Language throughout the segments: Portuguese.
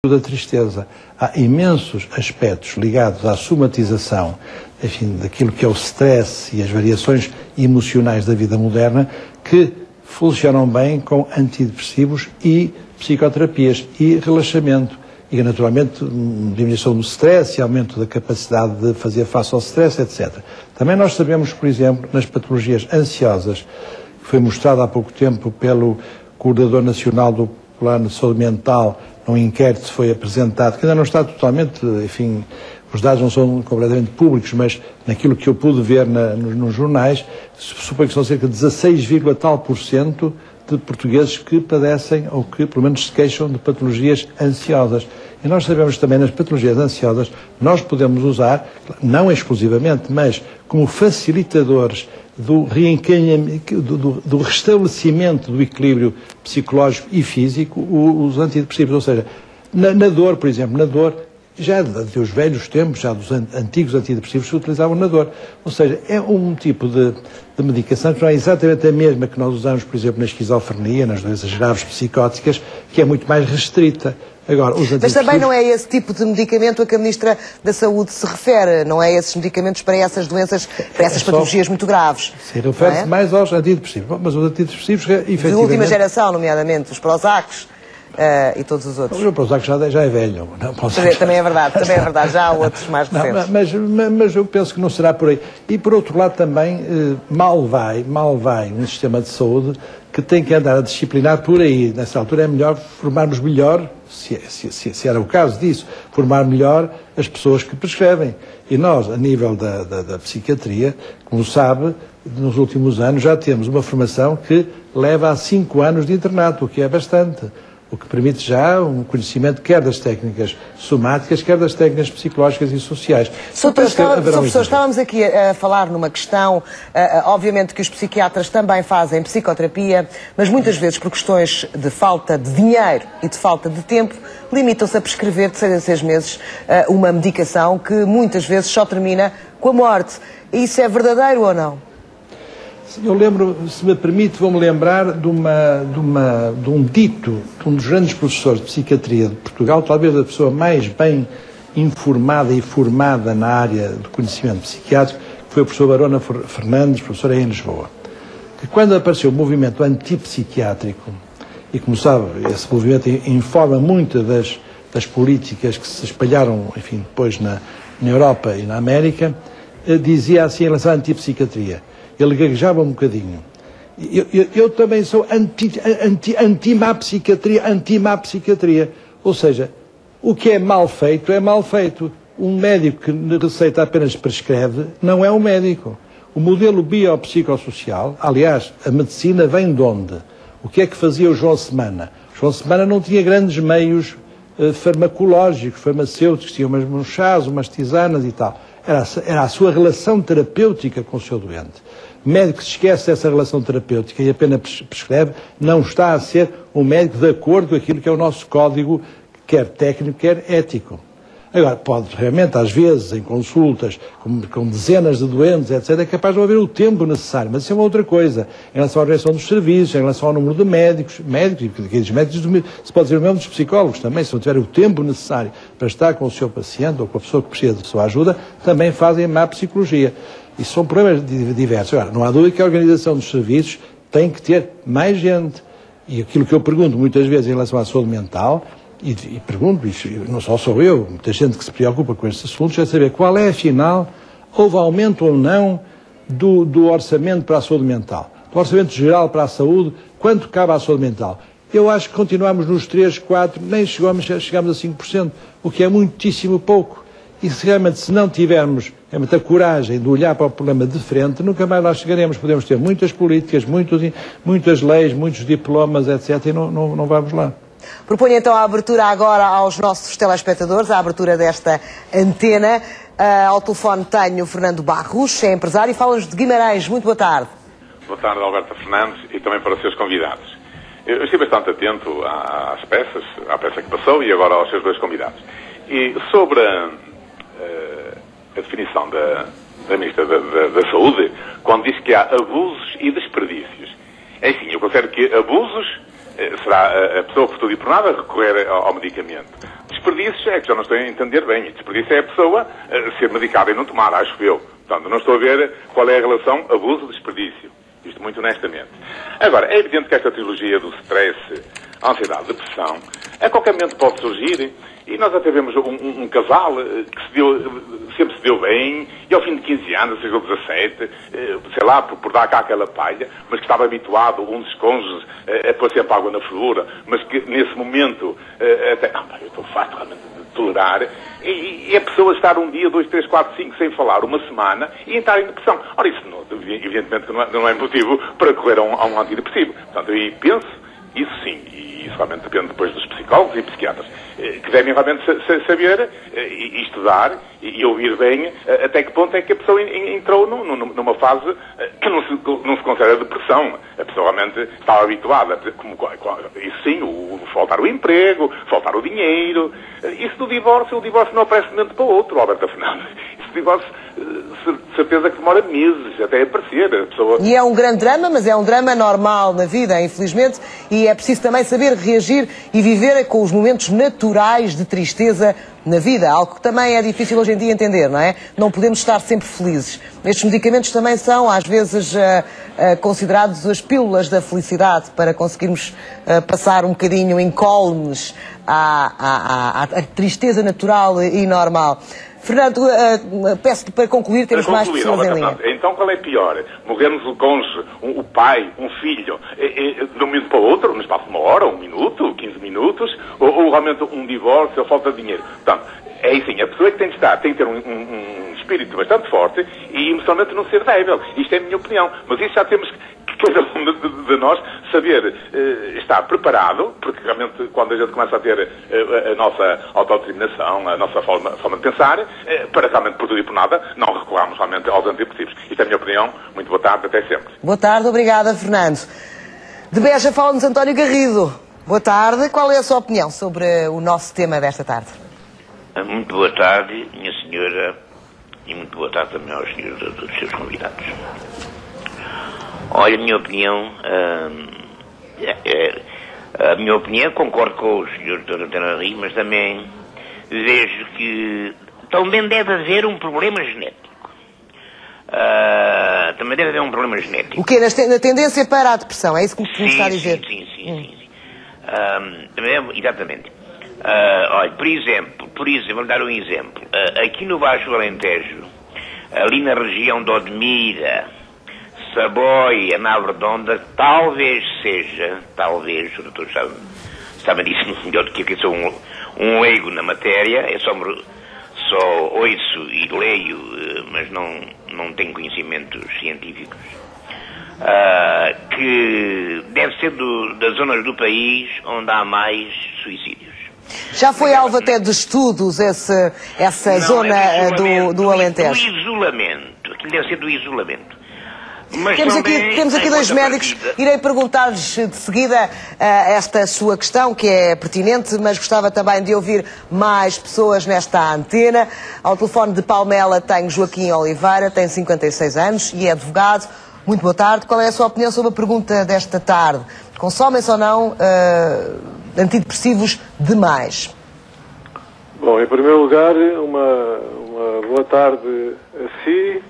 da tristeza. Há imensos aspectos ligados à somatização, enfim, daquilo que é o stress e as variações emocionais da vida moderna que funcionam bem com antidepressivos e psicoterapias e relaxamento. E, naturalmente, diminuição do stress e aumento da capacidade de fazer face ao stress, etc. Também nós sabemos, por exemplo, nas patologias ansiosas, que foi mostrado há pouco tempo pelo Coordenador Nacional do Plano de Saúde Mental, num inquérito que foi apresentado, que ainda não está totalmente, enfim, os dados não são completamente públicos, mas naquilo que eu pude ver nos jornais, suponho que são cerca de 16,tal% de portugueses que padecem ou que, pelo menos, se queixam de patologias ansiosas. E nós sabemos também, nas patologias ansiosas, nós podemos usar, não exclusivamente, mas como facilitadores do reencaminhamento, do restabelecimento do equilíbrio psicológico e físico, os antidepressivos. Ou seja, na dor, por exemplo, na dor, já dos velhos tempos, já dos antigos antidepressivos se utilizavam na dor. Ou seja, é um tipo de medicação que não é exatamente a mesma que nós usamos, por exemplo, na esquizofrenia, nas doenças graves psicóticas, que é muito mais restrita. Agora, mas também não é esse tipo de medicamento a que a Ministra da Saúde se refere, não é esses medicamentos para essas doenças, para essas patologias muito graves. Sim, refere-se mais aos antidepressivos. Bom, mas os antidepressivos, efetivamente... De última geração, nomeadamente, os Prozacs e todos os outros. O Prozac já é velho. Não, também é verdade, já há outros mais recentes. Mas eu penso que não será por aí. E, por outro lado, também, mal vai um sistema de saúde que tem que andar a disciplinar por aí. Nessa altura é melhor formarmos melhor, se era o caso disso, formar melhor as pessoas que prescrevem. E nós, a nível da psiquiatria, como sabe, nos últimos anos já temos uma formação que leva a 5 anos de internato, o que é bastante. O que permite já um conhecimento quer das técnicas somáticas, quer das técnicas psicológicas e sociais. Sr. Professor, estávamos aqui a falar numa questão, obviamente que os psiquiatras também fazem psicoterapia, mas muitas vezes por questões de falta de dinheiro e de falta de tempo, limitam-se a prescrever de 6 em 6 meses uma medicação que muitas vezes só termina com a morte. Isso é verdadeiro ou não? Eu lembro, se me permite, vou-me lembrar de um dito de um dos grandes professores de psiquiatria de Portugal, talvez a pessoa mais bem informada e formada na área do conhecimento psiquiátrico, que foi o professor Barona Fernandes, professor em Lisboa, que quando apareceu o movimento antipsiquiátrico, e como sabe, esse movimento informa muito das políticas que se espalharam, enfim, depois na Europa e na América, dizia assim em relação à antipsiquiatria. Ele gaguejava um bocadinho. Eu também sou anti-má psiquiatria. Ou seja, o que é mal feito é mal feito. Um médico que receita apenas prescreve não é um médico. O modelo biopsicossocial, aliás, a medicina vem de onde? O que é que fazia o João Semana? O João Semana não tinha grandes meios farmacológicos, farmacêuticos, tinha uns chás, umas tisanas e tal. Era a sua relação terapêutica com o seu doente. O médico que se esquece dessa relação terapêutica e apenas prescreve, não está a ser um médico de acordo com aquilo que é o nosso código, quer técnico, quer ético. Agora, pode realmente, às vezes, em consultas, com dezenas de doentes, etc., é capaz de não haver o tempo necessário, mas isso é uma outra coisa. Em relação à organização dos serviços, em relação ao número de médicos, se pode dizer o mesmo dos psicólogos também, se não tiverem o tempo necessário para estar com o seu paciente ou com a pessoa que precisa de sua ajuda, também fazem má psicologia. Isso são problemas diversos. Agora, não há dúvida que a organização dos serviços tem que ter mais gente. E aquilo que eu pergunto muitas vezes em relação à saúde mental, e pergunto, isso não só sou eu, muita gente que se preocupa com estes assuntos, é saber qual é, afinal, houve aumento ou não do orçamento para a saúde mental, do orçamento geral para a saúde, quanto cabe à saúde mental. Eu acho que continuamos nos 3, 4, nem chegamos a 5%, o que é muitíssimo pouco. E se realmente, se não tivermos a coragem de olhar para o problema de frente, nunca mais lá chegaremos. Podemos ter muitas políticas, muitas leis, muitos diplomas, etc., e não vamos lá. Proponho então a abertura agora aos nossos telespectadores, a abertura desta antena. Ao telefone tenho o Fernando Barros, é empresário, e fala-nos de Guimarães. Muito boa tarde. Boa tarde, Alberto Fernandes, e também para os seus convidados. Eu estive bastante atento às peças, à peça que passou e agora aos seus 2 convidados. E sobre a definição da Ministra da Saúde, quando diz que há abusos e desperdícios. Enfim, eu considero que abusos será a pessoa por tudo e por nada recorrer ao medicamento. desperdícios é que já não estou a entender bem. E desperdício é a pessoa ser medicada e não tomar, acho eu. Portanto, não estou a ver qual é a relação abuso-desperdício. Isto muito honestamente. Agora, é evidente que esta trilogia do stress, ansiedade, depressão, a qualquer momento pode surgir, e nós até vemos um casal que sempre se deu bem, e ao fim de 15 anos, seja 17, sei lá, por dar cá aquela palha, mas que estava habituado, um dos cônjuges, a pôr sempre água na fervura, mas que nesse momento, até, eu estou farto realmente de tolerar, e a pessoa estar um dia, 2, 3, 4, 5 sem falar, uma semana, e entrar em depressão. Ora, isso não, evidentemente não é motivo para correr a um antidepressivo. Portanto, eu penso, isso sim, e isso realmente depende depois dos psicólogos e psiquiatras, que devem realmente saber e estudar e ouvir bem até que ponto é que a pessoa entrou numa fase que não se considera depressão. A pessoa realmente estava habituada, isso sim, faltar o emprego, faltar o dinheiro. Isso do divórcio, o divórcio não aparece de um momento para o outro, Alberto Fernandes. Isso do divórcio, certeza que demora meses até aparecer. A pessoa... E é um grande drama, mas é um drama normal na vida, infelizmente, e é preciso também saber reagir e viver com os momentos naturais de tristeza na vida, algo que também é difícil hoje em dia entender, não é? Não podemos estar sempre felizes. Estes medicamentos também são, às vezes, considerados as pílulas da felicidade para conseguirmos passar um bocadinho incólumes à tristeza natural e normal. Fernando, peço-te para concluir, temos mais pessoas em linha. Então qual é pior? Morrermos o cônjuge, o pai, um filho, de um minuto para o outro, no espaço de uma hora, 1 minuto, 15 minutos, ou realmente um divórcio, ou falta de dinheiro? Portanto, é assim, a pessoa que tem de ter um espírito bastante forte e emocionalmente não ser débil. Isto é a minha opinião. Mas isso já temos que cada um de nós saber estar preparado, porque realmente quando a gente começa a ter a nossa autodeterminação, a nossa forma de pensar, para realmente por tudo e por nada, não recuarmos realmente aos antidepressivos. Isto é a minha opinião. Muito boa tarde, até sempre. Boa tarde, obrigada, Fernando. De Beja fala-nos António Garrido. Boa tarde, qual é a sua opinião sobre o nosso tema desta tarde? Muito boa tarde, minha senhora, e muito boa tarde também aos senhores dos seus convidados. Olha, a minha opinião, concordo com o senhor Dr. Antena Rio, mas também vejo que também deve haver um problema genético. Também deve haver um problema genético. O quê? Na tendência para a depressão, é isso que me está a dizer? Sim. Exatamente. Olha, por exemplo, vou dar um exemplo. Aqui no Baixo Alentejo, ali na região de Odmira, Saboia, Navarredonda, talvez, o doutor sabe disso melhor do que eu, que sou um leigo na matéria, eu só ouço e leio, mas não tenho conhecimentos científicos. Que deve ser das zonas do país onde há mais suicídios. Já foi alvo até de estudos essa zona do Alentejo? Do isolamento. Aquilo deve ser do isolamento. Mas temos aqui dois médicos. Irei perguntar-lhes de seguida esta sua questão, que é pertinente, mas gostava também de ouvir mais pessoas nesta antena. Ao telefone de Palmela tenho Joaquim Oliveira, tem 56 anos e é advogado. Muito boa tarde. Qual é a sua opinião sobre a pergunta desta tarde? Consomem-se ou não antidepressivos demais? Bom, em primeiro lugar, uma boa tarde a si,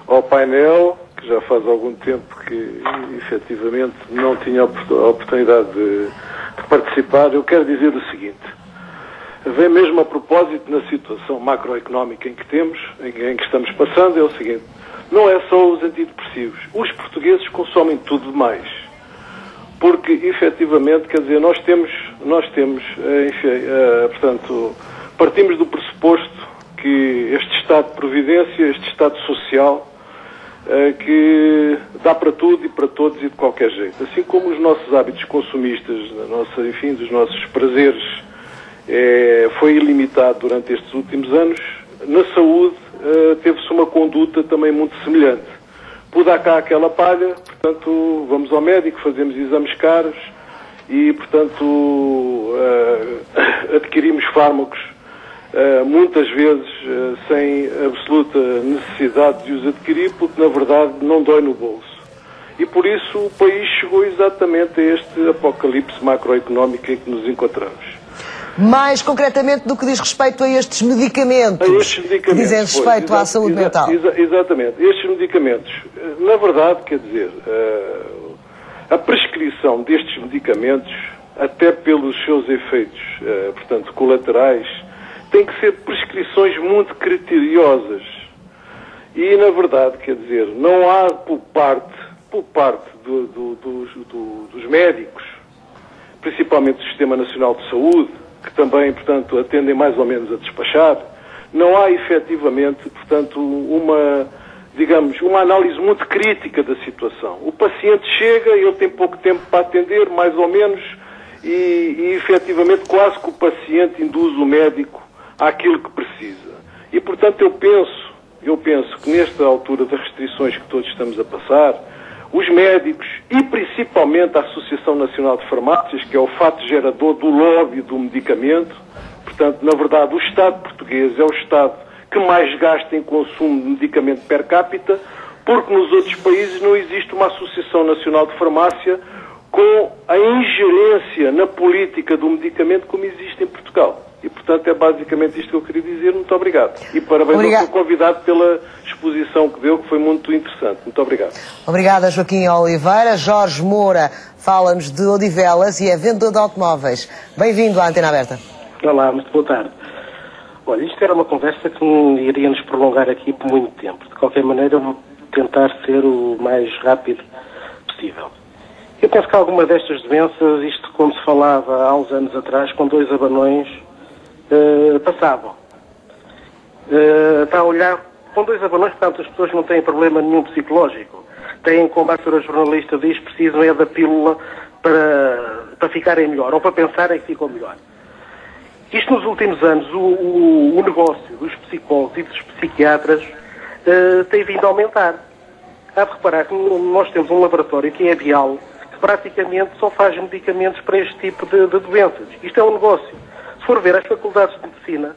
ao painel, que já faz algum tempo que efetivamente não tinha a oportunidade de participar. Eu quero dizer o seguinte: vem mesmo a propósito na situação macroeconómica em que temos, em que estamos passando, é o seguinte: não é só os antidepressivos. Os portugueses consomem tudo demais. Porque, efetivamente, quer dizer, nós temos portanto, partimos do pressuposto que este Estado de Providência, este Estado Social, que dá para tudo e para todos e de qualquer jeito. Assim como os nossos hábitos consumistas, dos nossos prazeres, foi ilimitado durante estes últimos anos, na saúde teve-se uma conduta também muito semelhante. Pôr cá aquela palha, portanto, vamos ao médico, fazemos exames caros e, portanto, adquirimos fármacos muitas vezes sem absoluta necessidade de os adquirir, porque, na verdade, não dói no bolso. E, por isso, o país chegou exatamente a este apocalipse macroeconómico em que nos encontramos. Mais concretamente do que diz respeito a estes medicamentos. A estes medicamentos. Que dizem respeito à saúde mental. Exatamente. Estes medicamentos, na verdade, quer dizer, a prescrição destes medicamentos, até pelos seus efeitos, portanto, colaterais, tem que ser prescrições muito criteriosas. E, na verdade, quer dizer, não há por parte dos médicos, principalmente do Sistema Nacional de Saúde, que também, portanto, atendem mais ou menos a despachar, não há efetivamente, portanto, uma análise muito crítica da situação. O paciente chega, ele tem pouco tempo para atender, mais ou menos, e efetivamente quase que o paciente induz o médico àquilo que precisa. E, portanto, eu penso que nesta altura das restrições que todos estamos a passar, os médicos e principalmente a Associação Nacional de Farmácias, que é o fato gerador do lobby do medicamento, portanto, na verdade, o Estado português é o Estado que mais gasta em consumo de medicamento per capita, porque nos outros países não existe uma Associação Nacional de Farmácia com a ingerência na política do medicamento como existe em Portugal. E, portanto, é basicamente isto que eu queria dizer. Muito obrigado. E parabéns ao seu convidado pela exposição que deu, que foi muito interessante. Muito obrigado. Obrigada, Joaquim Oliveira. Jorge Moura fala-nos de Odivelas e é vendedor de automóveis. Bem-vindo à Antena Aberta. Olá, muito boa tarde. Olha, isto era uma conversa que iria nos prolongar aqui por muito tempo. De qualquer maneira, eu vou tentar ser o mais rápido possível. Eu penso que alguma destas doenças, isto como se falava há uns anos atrás, com 2 abanões, passavam. Está a olhar, com 2 abanões, portanto, as pessoas não têm problema nenhum psicológico. Têm, como a senhora jornalista diz, precisam é da pílula para ficarem melhor, ou para pensarem que ficam melhor. Isto nos últimos anos, o negócio dos psicólogos e dos psiquiatras tem vindo a aumentar. Há de reparar que nós temos um laboratório que é a Bial, que praticamente só faz medicamentos para este tipo de doenças. Isto é um negócio. Se for ver as faculdades de medicina,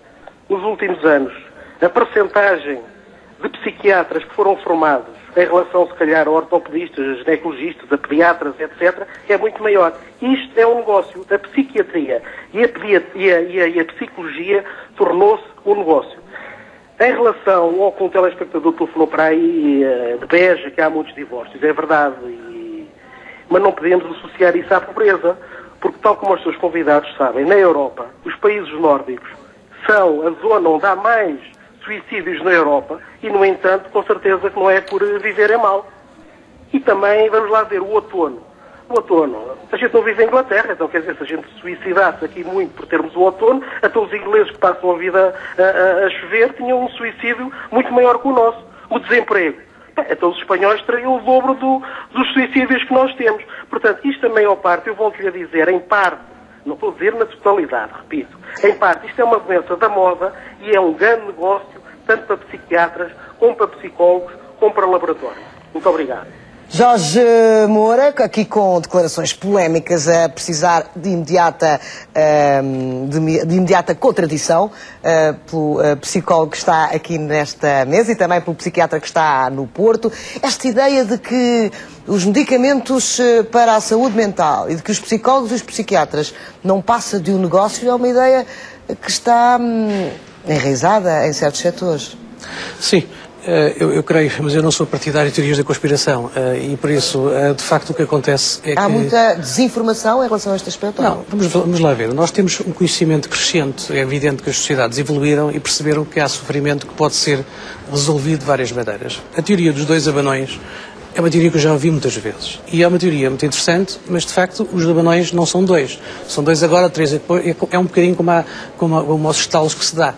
nos últimos anos, a percentagem de psiquiatras que foram formados em relação, se calhar, a ortopedistas, a ginecologistas, a pediatras, etc., é muito maior. Isto é um negócio. A psiquiatria e a psicologia tornou-se um negócio. Em relação ao que um telespectador telefonou para aí, de Beja, que há muitos divórcios, é verdade, mas não podemos associar isso à pobreza, porque, tal como os seus convidados sabem, na Europa, os países nórdicos são a zona onde há mais suicídios na Europa e, no entanto, com certeza que não é por viverem mal. E também, vamos lá ver, o outono. O outono, a gente não vive em Inglaterra, então quer dizer, se a gente suicidasse aqui muito por termos o outono, até os ingleses que passam a vida a chover tinham um suicídio muito maior que o nosso. O desemprego. Então os espanhóis teriam o dobro dos suicídios que nós temos. Portanto, isto a maior parte, eu volto-lhe a dizer, em parte, não estou a dizer na totalidade, repito, em parte, isto é uma doença da moda e é um grande negócio, tanto para psiquiatras, como para psicólogos, como para laboratórios. Muito obrigado. Jorge Moura, aqui com declarações polémicas, a precisar de imediata contradição pelo psicólogo que está aqui nesta mesa e também pelo psiquiatra que está no Porto. Esta ideia de que os medicamentos para a saúde mental e de que os psicólogos e os psiquiatras não passam de um negócio é uma ideia que está enraizada em certos setores. Sim. Eu creio, mas eu não sou partidário de teorias da conspiração e por isso, de facto, o que acontece é que... Há muita desinformação em relação a este aspecto? Não, vamos lá ver. Nós temos um conhecimento crescente, é evidente que as sociedades evoluíram e perceberam que há sofrimento que pode ser resolvido de várias maneiras. A teoria dos 2 abanões é uma teoria que eu já ouvi muitas vezes e é uma teoria muito interessante, mas de facto os abanões não são 2. São 2 agora, 3 depois, é um bocadinho como aos estalos que se dá.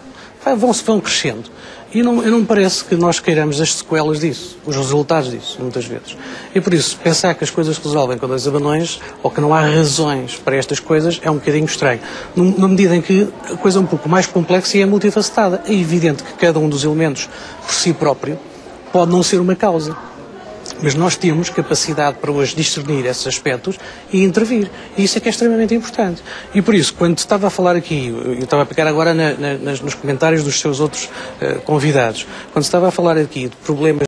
Vão crescendo. E não me parece que nós queiramos as sequelas disso, os resultados disso, muitas vezes. E por isso, pensar que as coisas se resolvem com 2 abanões, ou que não há razões para estas coisas, é um bocadinho estranho. Na medida em que a coisa é um pouco mais complexa e é multifacetada. É evidente que cada um dos elementos, por si próprio, pode não ser uma causa. Mas nós temos capacidade para hoje discernir esses aspectos e intervir. E isso é que é extremamente importante. E por isso, quando estava a falar aqui, eu estava a pegar agora nos comentários dos seus outros convidados, quando estava a falar aqui de problemas